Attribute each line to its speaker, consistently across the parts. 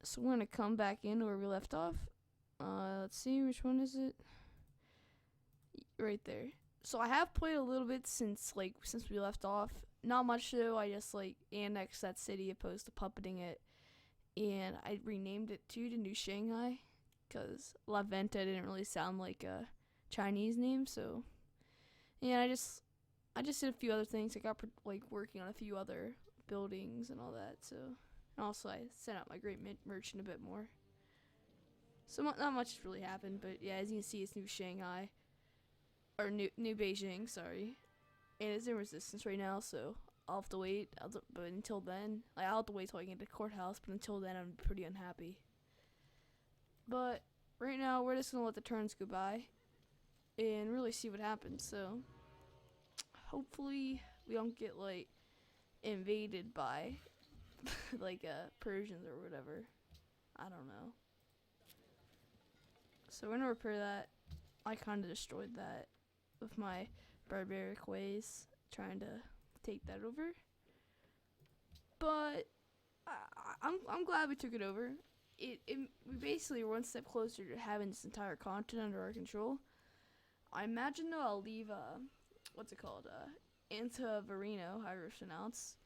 Speaker 1: So we're gonna come back in where we left off. Let's see, which one is it? Right there. So I have played a little bit since we left off. Not much though. I just annexed that city opposed to puppeting it, and I renamed it to New Shanghai, because La Venta didn't really sound like a Chinese name. So yeah, I just did a few other things. I got working on a few other buildings and all that. So and also I sent out my great merchant a bit more. So not much has really happened, but yeah, as you can see, it's New Shanghai or New Beijing, sorry, and it's in resistance right now. So I'll have to wait. But until then, I'll have to wait till I get to the courthouse. But until then, I'm pretty unhappy. But right now, we're just gonna let the turns go by and really see what happens. So hopefully, we don't get invaded by Persians or whatever. I don't know. So we're gonna repair that. I kind of destroyed that with my barbaric ways, trying to take that over. But I'm glad we took it over. We basically were one step closer to having this entire continent under our control. I imagine though I'll leave what's it called, Antaverino, however it's pronounced,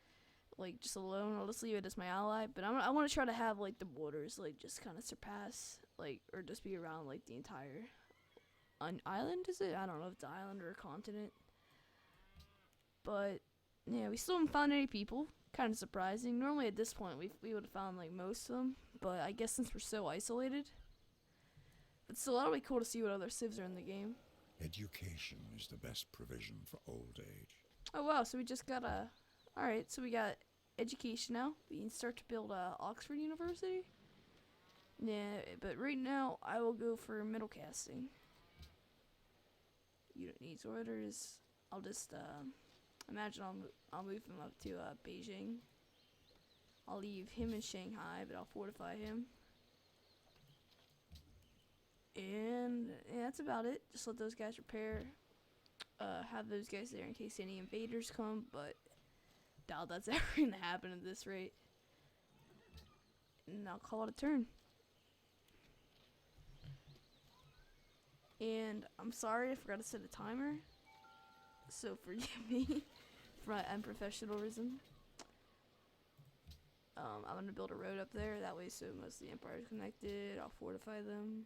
Speaker 1: just alone. I'll just leave it as my ally. But I want to try to have the borders just kind of surpass or just be around the entire an island. Is it? I don't know if it's an island or a continent. But yeah, we still haven't found any people. Kind of surprising. Normally at this point we would have found most of them, but I guess since we're so isolated. But still, that'll be cool to see what other civs are in the game.
Speaker 2: Education is the best provision for old age.
Speaker 1: Oh wow, so we just got a. Alright, so we got education now. We can start to build Oxford University. Yeah, but right now I will go for middle casting. Unit needs orders. I'll just imagine I'll move him up to Beijing. I'll leave him in Shanghai, but I'll fortify him. And yeah, that's about it. Just let those guys repair. Have those guys there in case any invaders come, but doubt that's ever gonna happen at this rate. And I'll call it a turn. And I'm sorry, I forgot to set a timer. So forgive me for my unprofessionalism. I'm gonna build a road up there. That way, so most of the empire is connected. I'll fortify them.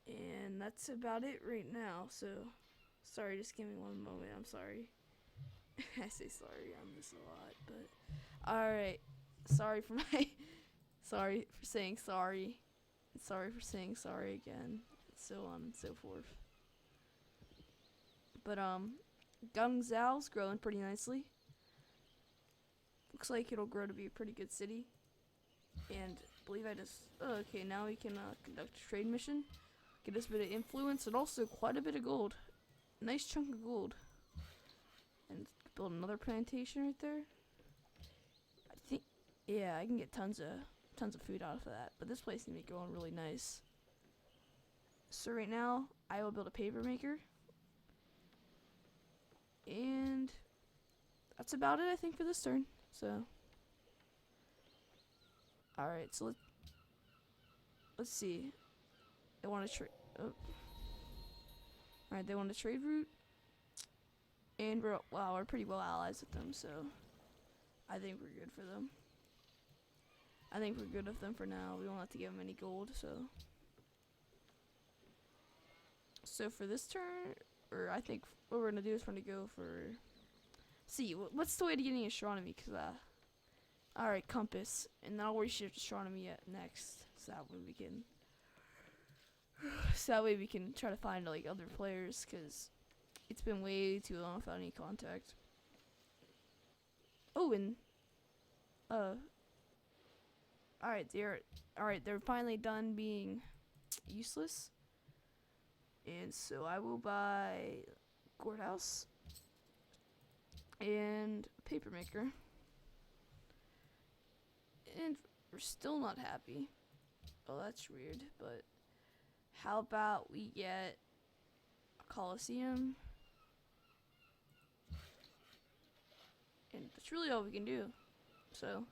Speaker 1: And that's about it right now. So, sorry, just give me one moment. I'm sorry. I say sorry on this a lot, but alright. Sorry for my. Sorry for saying sorry. And sorry for saying sorry again. So on and so forth. But Guangzhou's growing pretty nicely. Looks like it'll grow to be a pretty good city. And I believe okay, now we can conduct a trade mission. Get us a bit of influence and also quite a bit of gold. Nice chunk of gold. And build another plantation right there. I think, yeah, I can get tons of food out of that. But this place needs to be growing really nice. So right now, I will build a paper maker. And that's about it, I think, for this turn. So, alright, so let's see. They want to trade. Oh. Alright, they want a trade route. And we're pretty well allies with them, so I think we're good for them. I think we're good with them for now. We won't have to give them any gold, so. So for this turn, or I think what we're gonna do is we're gonna go for. See, what's the way to getting astronomy? Cause alright, compass, and then I'll reshift astronomy next, so that way we can. So that way we can try to find other players, cause it's been way too long without any contact. Oh, and alright, they're finally done being useless. And so I will buy courthouse and paper maker. And we're still not happy. Oh, that's weird, but how about we get a Coliseum? And that's really all we can do. So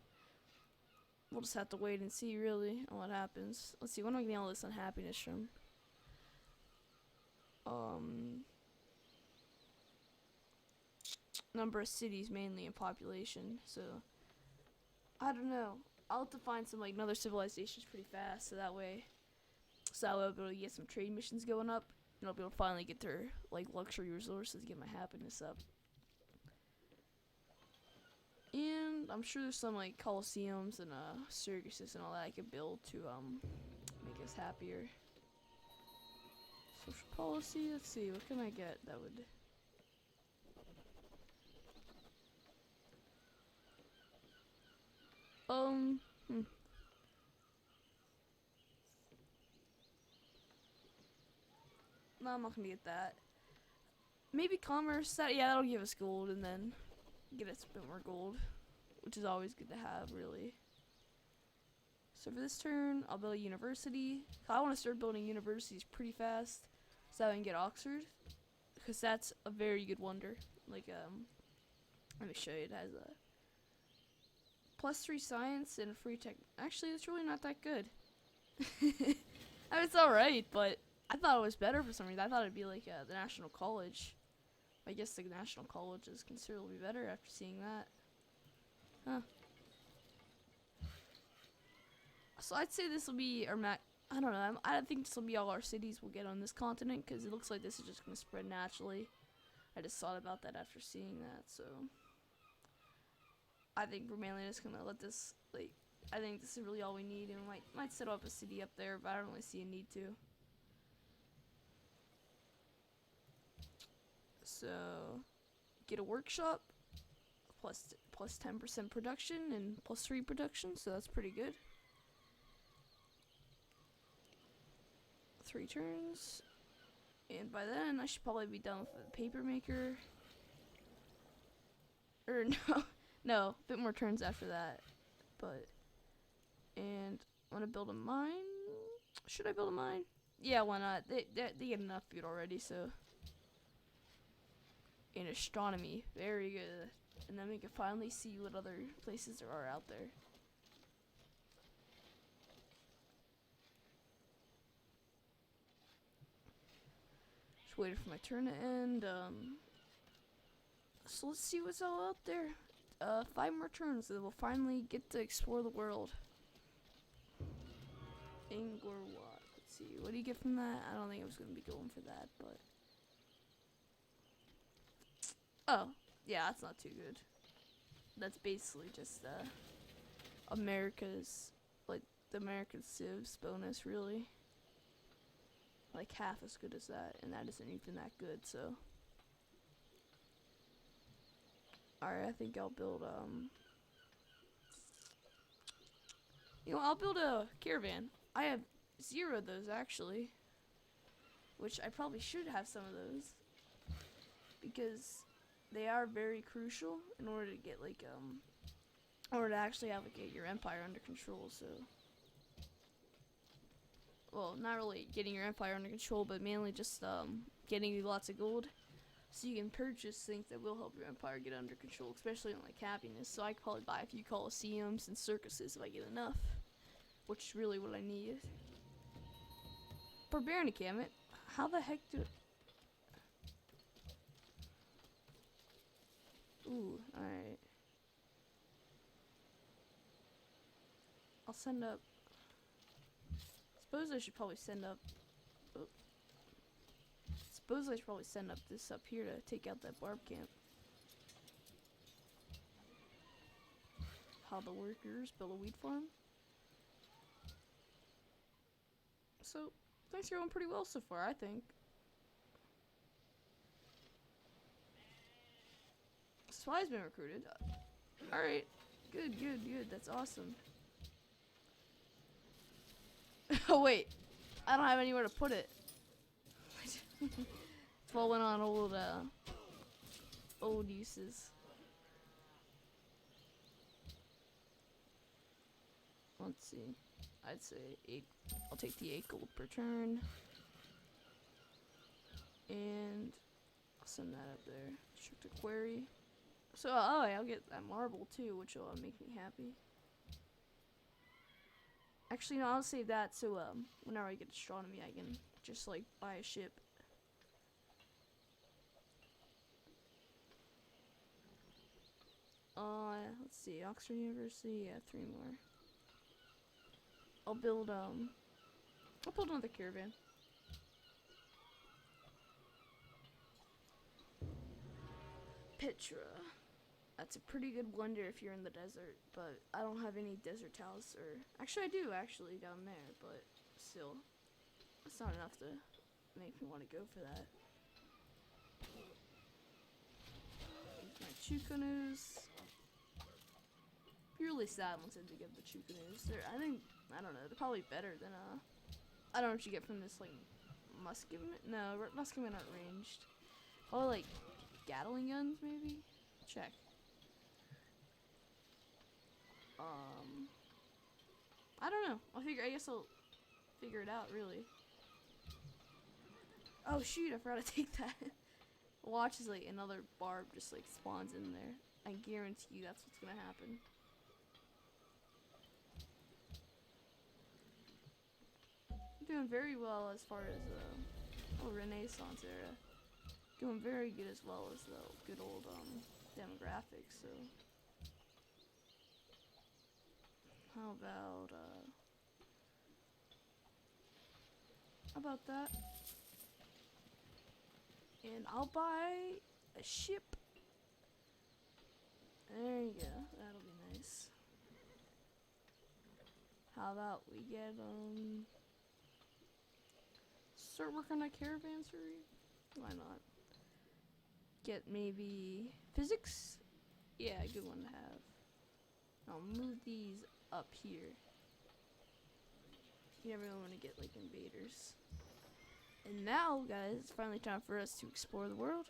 Speaker 1: we'll just have to wait and see, really, on what happens. Let's see, when am I getting all this unhappiness from? Number of cities mainly in population, so I don't know. I'll have to find some like another civilizations pretty fast, so that way I'll be able to get some trade missions going up, and I'll be able to finally get their like luxury resources to get my happiness up. And I'm sure there's some like coliseums and circuses and all that I could build to make us happier. Social policy, let's see, what can I get that would No, I'm not gonna get that. Maybe commerce, yeah, that'll give us gold, and then get us a bit more gold, which is always good to have, really. So for this turn, I'll build a university. I want to start building universities pretty fast, so I can get Oxford, because that's a very good wonder. Like, let me show you. It has a +3 science and a free tech. Actually, it's really not that good. I mean, it's alright, but I thought it was better for some reason. I thought it'd be like the National College. I guess the National College is considerably better after seeing that. Huh. So I'd say this will be our I don't know. I think this will be all our cities we'll get on this continent, because it looks like this is just going to spread naturally. I just thought about that after seeing that, so I think we're mainly just going to let this, like, I think this is really all we need, and we might set up a city up there, but I don't really see a need to. So, get a workshop, plus 10% production and +3 production, so that's pretty good. 3 turns, and by then I should probably be done with the paper maker. Or no, a bit more turns after that. But, and I want to build a mine. Should I build a mine? Yeah, why not? They get enough food already, so. In astronomy, very good. And then we can finally see what other places there are out there. Just waiting for my turn to end. So let's see what's all out there. 5 more turns, and we'll finally get to explore the world. Ingorwat. Let's see. What do you get from that? I don't think I was going to be going for that, but. Oh, yeah, that's not too good. That's basically just America's, like, the American Civs bonus, really. Like, half as good as that, and that isn't even that good, so. Alright, I think I'll build, you know, I'll build a caravan. I have 0 of those, actually. Which I probably should have some of those. Because they are very crucial in order to get, like, in order to actually have, like, get your empire under control, so. Well, not really getting your empire under control, but mainly just, getting you lots of gold. So you can purchase things that will help your empire get under control, especially in, like, happiness. So I could probably buy a few coliseums and circuses if I get enough. Which is really what I need. Barbarian encampment? How the heck do... Ooh, alright. I'll send up... Suppose I should probably send up... Oh. Suppose I should probably send up this up here to take out that barb camp. How the workers build a wheat farm. So, things are going pretty well so far, I think. Spy's been recruited. Alright. Good, good, good. That's awesome. Oh, wait. I don't have anywhere to put it. It's all went on old uses. Let's see. I'd say 8. I'll take the 8 gold per turn. And I'll send that up there. Restrict a query. So, oh, I'll get that marble too, which will make me happy. Actually, no, I'll save that so whenever I get astronomy, I can just like buy a ship. Let's see, Oxford University, yeah, 3 more. I'll build another caravan. Petra. That's a pretty good blender if you're in the desert, but I don't have any desert tiles, or actually I do actually down there, but still, it's not enough to make me want to go for that. Here's my Chukanos. Be really sad once I dig up the Chukanos. I don't know, they're probably better than I don't know what you get from this like Muskemen. No, Muskemen aren't ranged. Probably like Gatling guns maybe. Check. I don't know. I guess I'll figure it out, really. Oh shoot, I forgot to take that. Watch as like another barb just like spawns in there. I guarantee you that's what's gonna happen. I'm doing very well as far as Renaissance era. Doing very good as well as the good old demographics, so how about that? And I'll buy a ship. There you go, that'll be nice. How about we get start working on caravansary? Why not? Get maybe physics? Yeah, a good one to have. I'll move these up here. You never want to get like invaders. And now, guys, it's finally time for us to explore the world.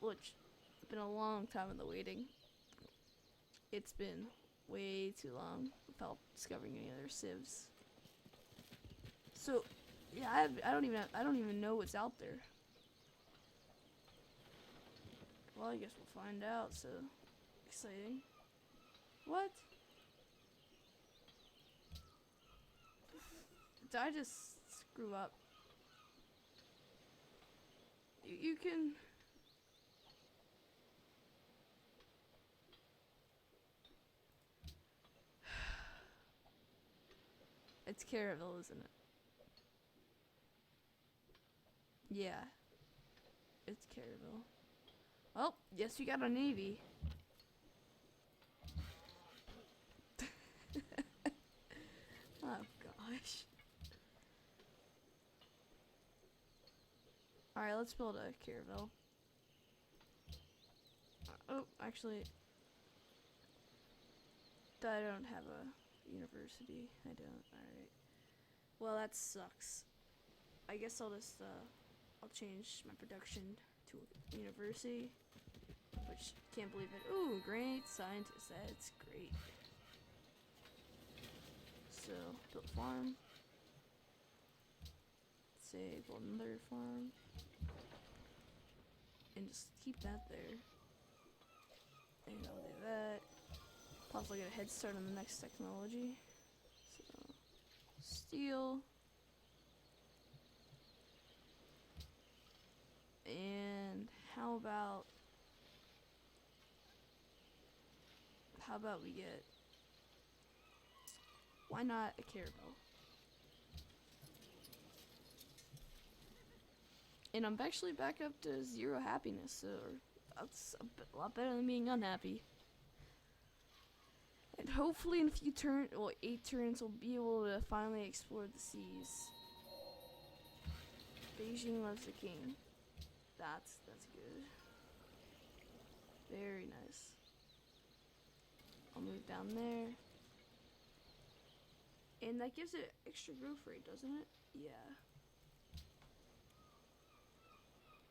Speaker 1: Which, it's been a long time in the waiting. It's been way too long without discovering any other civs. So, yeah, I don't even know what's out there. Well, I guess we'll find out, so exciting. What? Did I just screw up? You can... It's Caravel, isn't it? Yeah. It's Caravel. Well, yes, we got a navy. Oh, gosh. Alright, let's build a Caravel. Oh, actually, I don't have a university. I don't. Alright. Well, that sucks. I guess I'll just, I'll change my production to a university. Which, can't believe it. Ooh, great scientist. That's great. So, build a farm. Say, build another farm. And just keep that there. And I'll do that. Possibly get a head start on the next technology. So, steel. And how about we get, why not a Caravel? And I'm actually back up to 0 happiness, so that's a lot better than being unhappy. And hopefully in a few 8 turns, we'll be able to finally explore the seas. Beijing loves the king. That's good. Very nice. I'll move down there. And that gives it extra growth rate, doesn't it? Yeah.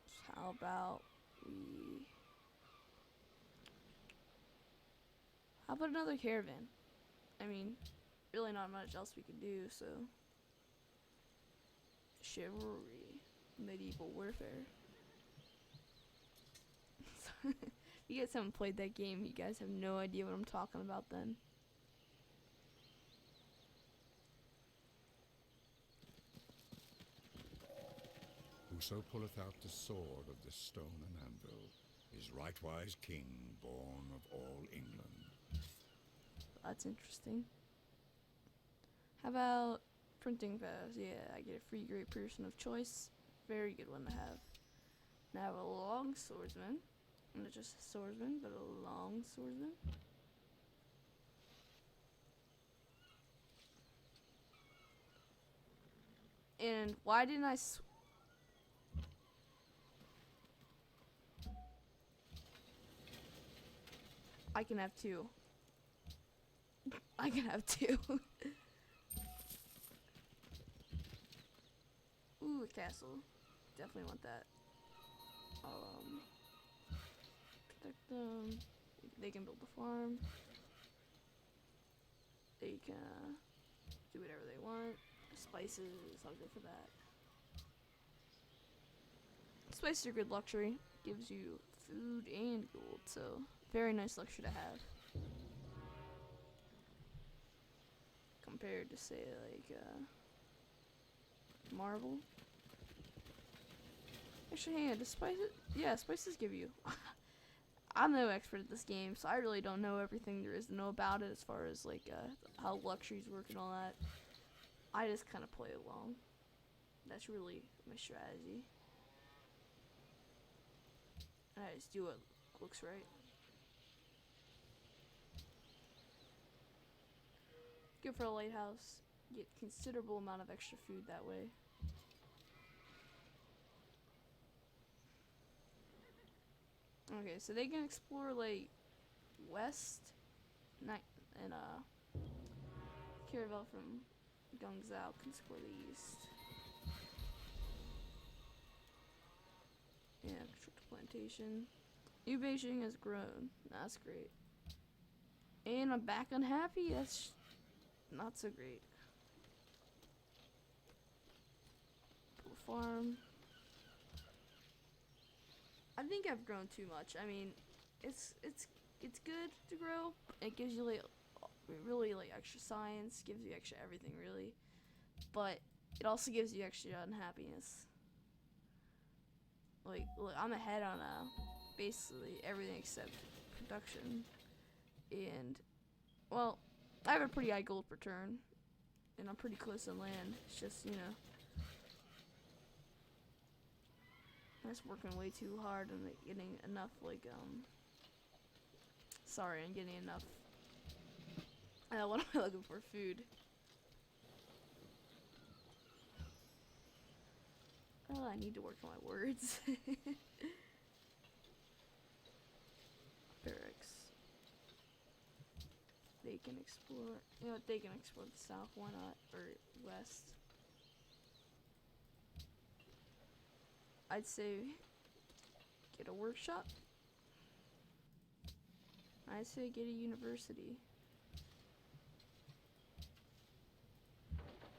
Speaker 1: So how about another caravan? I mean, really not much else we can do, so. Chivalry. Medieval warfare. If you guys haven't played that game, you guys have no idea what I'm talking about then.
Speaker 2: Whoso pulleth out the sword of the stone and anvil is rightwise king, born of all England.
Speaker 1: That's interesting. How about printing press? Yeah, I get a free great person of choice. Very good one to have. Now I have a long swordsman. Not just a swordsman, but a long swordsman. And why didn't I can have two. I can have two. Ooh, a castle. Definitely want that. Protect them. They can build a farm. They can do whatever they want. Spices, I'll go for that. Spices are good luxury. Gives you food and gold, so very nice luxury to have. Compared to say like Marvel. Actually, yeah, spices give you. I'm no expert at this game, so I really don't know everything there is to know about it as far as like how luxuries work and all that. I just kind of play along. That's really my strategy. And I just do what looks right. Good for a lighthouse. Get considerable amount of extra food that way. Okay, so they can explore like west, and Caravel from Gung Zhao can explore the east. Yeah, construct a plantation. New Beijing has grown. That's great. And I'm back unhappy. That's not so great. Pull a farm. I think I've grown too much. I mean, it's good to grow. It gives you like really like extra science, gives you extra everything really, but it also gives you extra unhappiness. Like, look, I'm ahead on basically everything except production, and well, I have a pretty high gold per turn, and I'm pretty close on land. It's just, you know, I'm just working way too hard and like, getting enough like sorry, I'm getting enough. What am I looking for? Food. Oh, I need to work on my words. Barracks. They can explore. You know what? They can explore the south. Why not? Or west. I'd say get a workshop. I'd say get a university.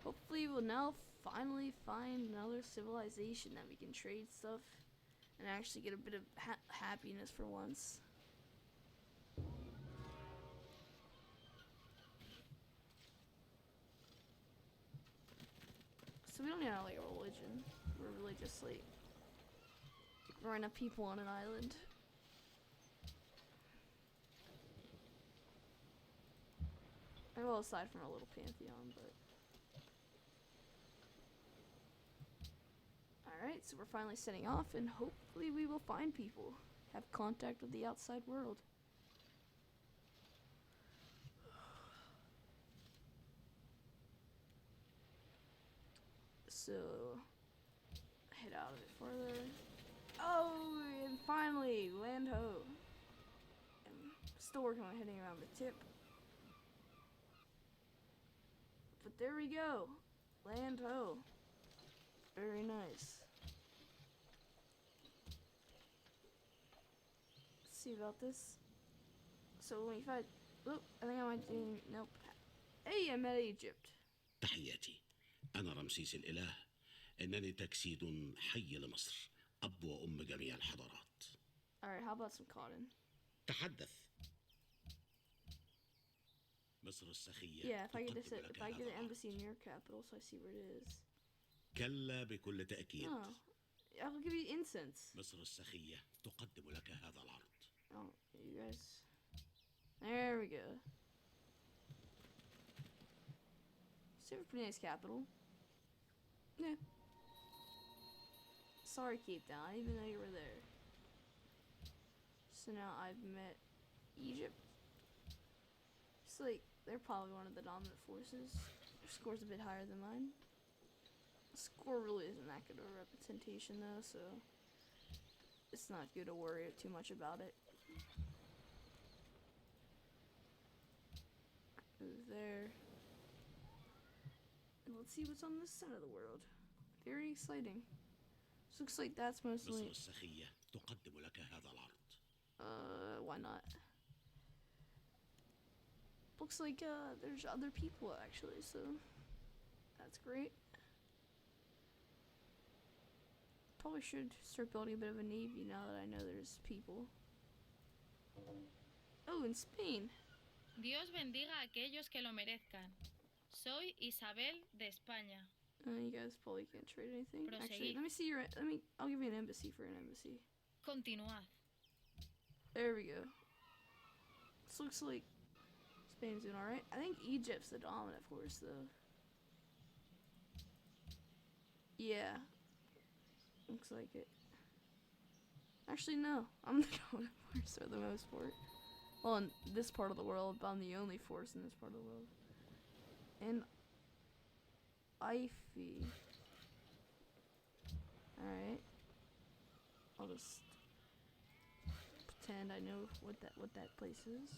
Speaker 1: Hopefully we'll now finally find another civilization that we can trade stuff and actually get a bit of happiness for once. So we don't even have like a religion. We're really just like random people on an island. Well, aside from our little pantheon, but alright, so we're finally setting off, and hopefully we will find people, have contact with the outside world. So, head out a bit further. Oh, and finally, land ho. I'm still working on heading around the tip. But there we go. Land ho. Very nice. Let's see about this. So when we find, oh, I think I might do, nope. Hey, I'm at Egypt.
Speaker 3: تحياتي. أنا رمسيس الإله. إنني تجسيد حي لمصر. أب وأم جميع الحضارات.
Speaker 1: Alright, how about some cotton?
Speaker 3: تحدث. مصر السخية.
Speaker 1: Yeah, if I get an embassy in your capital, so I see where it is.
Speaker 3: كلا بكل تأكيد.
Speaker 1: Oh, I'll give you incense.
Speaker 3: مصر السخية تقدم لك هذا العرض.
Speaker 1: Oh, you guys. There we go. Super pretty nice capital. Yeah. Sorry, Cape Town. I didn't even know you were there. So now I've met Egypt. It's like they're probably one of the dominant forces. Their score's a bit higher than mine. The score really isn't that good of a representation though, so it's not good to worry too much about it. Move there. And let's see what's on this side of the world. Very exciting. This looks like that's
Speaker 3: مصر
Speaker 1: mostly.
Speaker 3: السخية تقدم لك هذا العرض.
Speaker 1: Why not? Looks like there's other people actually, so that's great. Probably should start building a bit of a navy now that I know there's people. Oh, in Spain.
Speaker 4: Dios bendiga a aquellos que lo merezcan. Soy Isabel de España.
Speaker 1: You guys probably can't trade anything. Actually,
Speaker 4: Proseguir.
Speaker 1: let me see your. I'll give you an embassy for an embassy.
Speaker 4: Continuad.
Speaker 1: There we go. This looks like Spain's doing alright. I think Egypt's the dominant force, though. Yeah. Looks like it. Actually, no. I'm the dominant force for the most part. Well, in this part of the world, but I'm the only force in this part of the world. And Ife. Alright. I'll just pretend I know what that place is.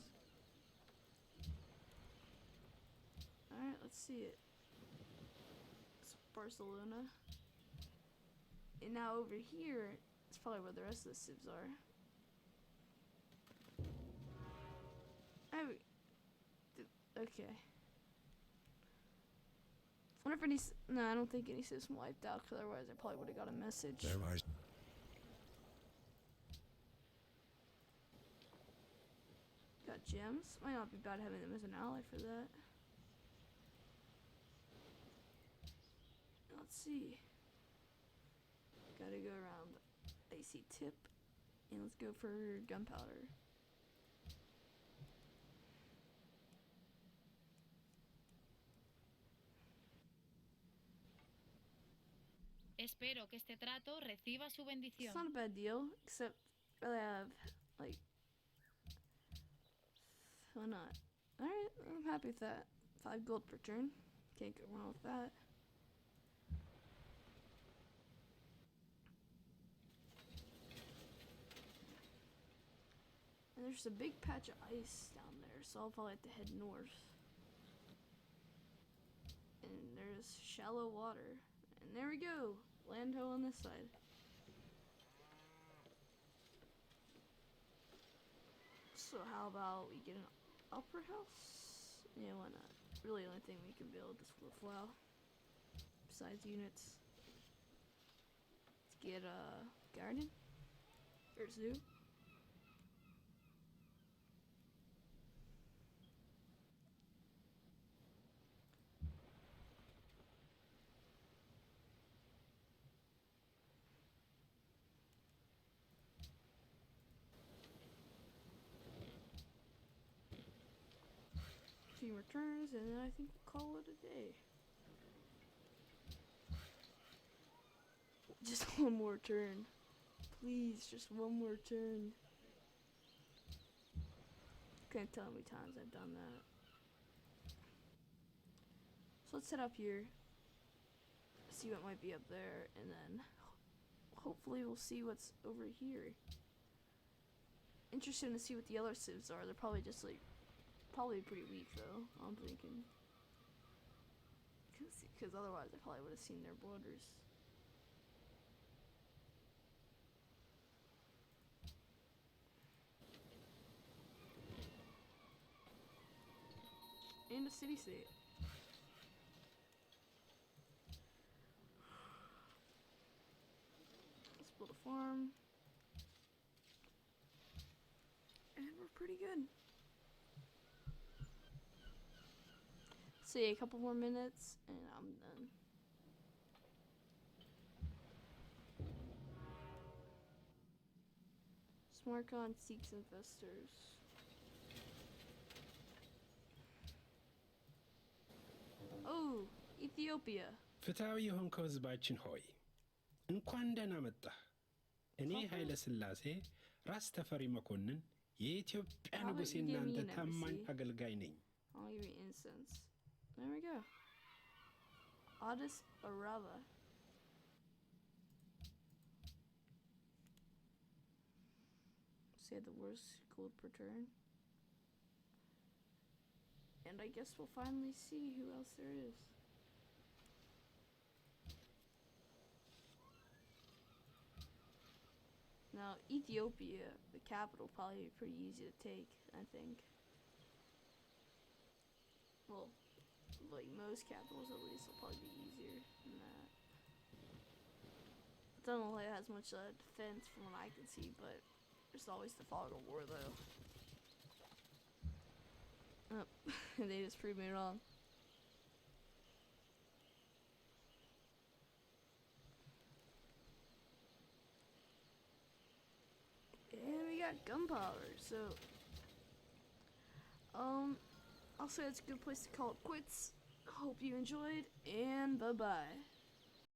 Speaker 1: Alright, let's see it. It's Barcelona. And now over here, it's probably where the rest of the civs are. Okay. Wonder if any. No, I don't think any civs wiped out, because otherwise I probably would have got a message.
Speaker 2: There lies
Speaker 1: Got gems. Might not be bad having them as an ally for that. Let's see. Gotta go around the icy tip. And let's go for gunpowder.
Speaker 4: Espero que este trato reciba su bendición.
Speaker 1: It's not a bad deal, except really have, like, why not? Alright, I'm happy with that. 5 gold per turn. Can't go wrong with that. And there's a big patch of ice down there, so I'll probably have to head north. And there's shallow water. And there we go. Land ho on this side. So how about we get an upper house? Yeah, why not? Really the only thing we can build is worthwhile. Besides units. Let's get a garden. Or zoo. Few more turns, and then I think we'll call it a day. Just one more turn. Please, just one more turn. Can't tell how many times I've done that. So let's head up here. See what might be up there, and then hopefully we'll see what's over here. Interesting to see what the other civs are. They're probably just like probably pretty weak though, I'm thinking. Because otherwise I probably would have seen their borders. And a city state. Let's build a farm. And we're pretty good. See, a couple more minutes and I'm done. Samarkand seeks investors. Oh, Ethiopia.
Speaker 5: ፍትሐዊ የሆንከው ህዝባችን ሆይ እንኳን ደህና መጣህ። እኔ ኃይለ ሥላሴ ራስ ተፈሪ መኮንን የኢትዮጵያ ንጉሴና አንተ ታማኝ አገልጋይ ነኝ።
Speaker 1: I'll give you incense. There we go. Addis Ababa. Say the worst gold per turn. And I guess we'll finally see who else there is. Now, Ethiopia, the capital, probably be pretty easy to take, I think. Well, like most capitals at least, will probably be easier than that. It doesn't look like it has much defense from what I can see, but there's always the fog of war, though. Oh, they just proved me wrong. And we got gunpowder, so I'll say it's a good place to call it quits. Hope you enjoyed, and bye-bye.